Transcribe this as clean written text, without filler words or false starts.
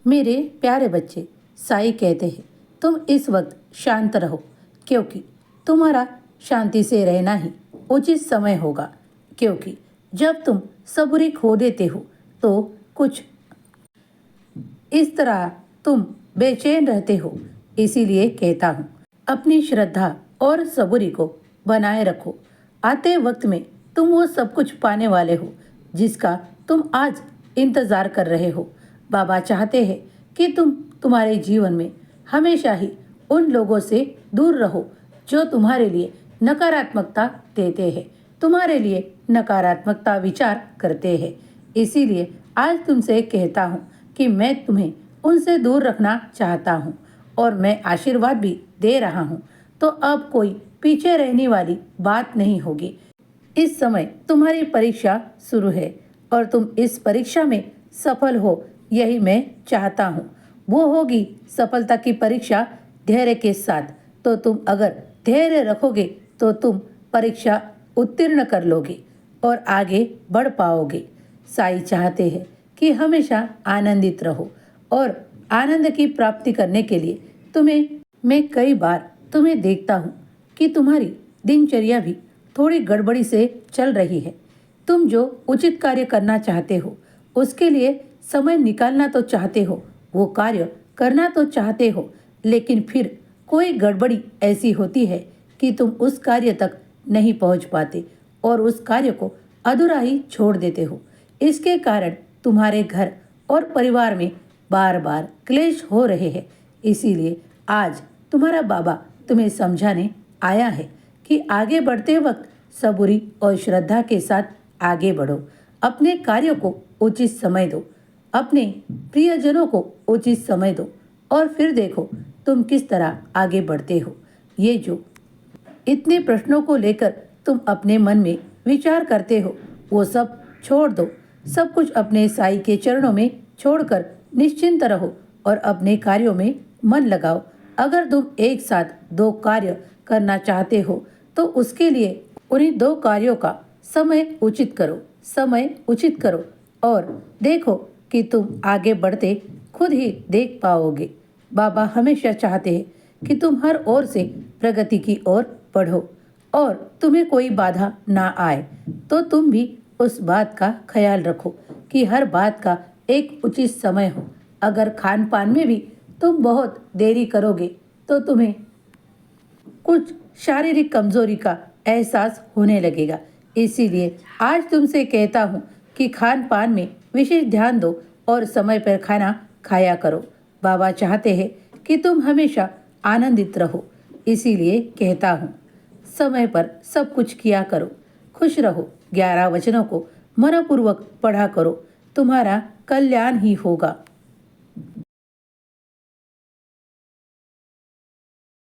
मेरे प्यारे बच्चे, साईं कहते हैं तुम इस वक्त शांत रहो, क्योंकि तुम्हारा शांति से रहना ही उचित समय होगा। क्योंकि जब तुम सबूरी खो देते हो तो कुछ इस तरह तुम बेचैन रहते हो। इसीलिए कहता हूँ, अपनी श्रद्धा और सबूरी को बनाए रखो। आते वक्त में तुम वो सब कुछ पाने वाले हो जिसका तुम आज इंतजार कर रहे हो। बाबा चाहते हैं कि तुम तुम्हारे जीवन में हमेशा ही उन लोगों से दूर रहो जो तुम्हारे लिए नकारात्मकता देते हैं, तुम्हारे लिए नकारात्मकता विचार करते हैं। इसीलिए आज तुमसे कहता हूँ कि मैं तुम्हें उनसे दूर रखना चाहता हूँ और मैं आशीर्वाद भी दे रहा हूँ। तो अब कोई पीछे रहने वाली बात नहीं होगी। इस समय तुम्हारी परीक्षा शुरू है और तुम इस परीक्षा में सफल हो, यही मैं चाहता हूँ। वो होगी सफलता की परीक्षा धैर्य के साथ। तो तुम अगर धैर्य रखोगे तो तुम परीक्षा उत्तीर्ण कर लोगे और आगे बढ़ पाओगे। साईं चाहते हैं कि हमेशा आनंदित रहो और आनंद की प्राप्ति करने के लिए मैं कई बार तुम्हें देखता हूँ कि तुम्हारी दिनचर्या भी थोड़ी गड़बड़ी से चल रही है। तुम जो उचित कार्य करना चाहते हो, उसके लिए समय निकालना तो चाहते हो, वो कार्य करना तो चाहते हो, लेकिन फिर कोई गड़बड़ी ऐसी होती है कि तुम उस कार्य तक नहीं पहुंच पाते और उस कार्य को अधूरा ही छोड़ देते हो। इसके कारण तुम्हारे घर और परिवार में बार बार क्लेश हो रहे हैं। इसीलिए आज तुम्हारा बाबा तुम्हें समझाने आया है कि आगे बढ़ते वक्त सबूरी और श्रद्धा के साथ आगे बढ़ो। अपने कार्यों को उचित समय दो, अपने प्रियजनों को उचित समय दो और फिर देखो तुम किस तरह आगे बढ़ते हो। ये जो इतने प्रश्नों को लेकर तुम अपने मन में विचार करते हो, वो सब छोड़ दो। सब कुछ अपने साईं के चरणों में छोड़कर निश्चिंत रहो और अपने कार्यों में मन लगाओ। अगर तुम एक साथ दो कार्य करना चाहते हो तो उसके लिए उन्हीं दो कार्यों का समय उचित करो और देखो कि तुम आगे बढ़ते खुद ही देख पाओगे। बाबा हमेशा चाहते हैं कि तुम हर ओर से प्रगति की ओर बढ़ो और तुम्हें कोई बाधा ना आए। तो तुम भी उस बात का ख्याल रखो कि हर बात का एक उचित समय हो। अगर खान पान में भी तुम बहुत देरी करोगे तो तुम्हें कुछ शारीरिक कमजोरी का एहसास होने लगेगा। इसीलिए आज तुमसे कहता हूँ कि खान पान में विशेष ध्यान दो और समय पर खाना खाया करो। बाबा चाहते हैं कि तुम हमेशा आनंदित रहो। इसीलिए कहता हूँ, समय पर सब कुछ किया करो, खुश रहो। 11 वचनों को मनपूर्वक पढ़ा करो, तुम्हारा कल्याण ही होगा।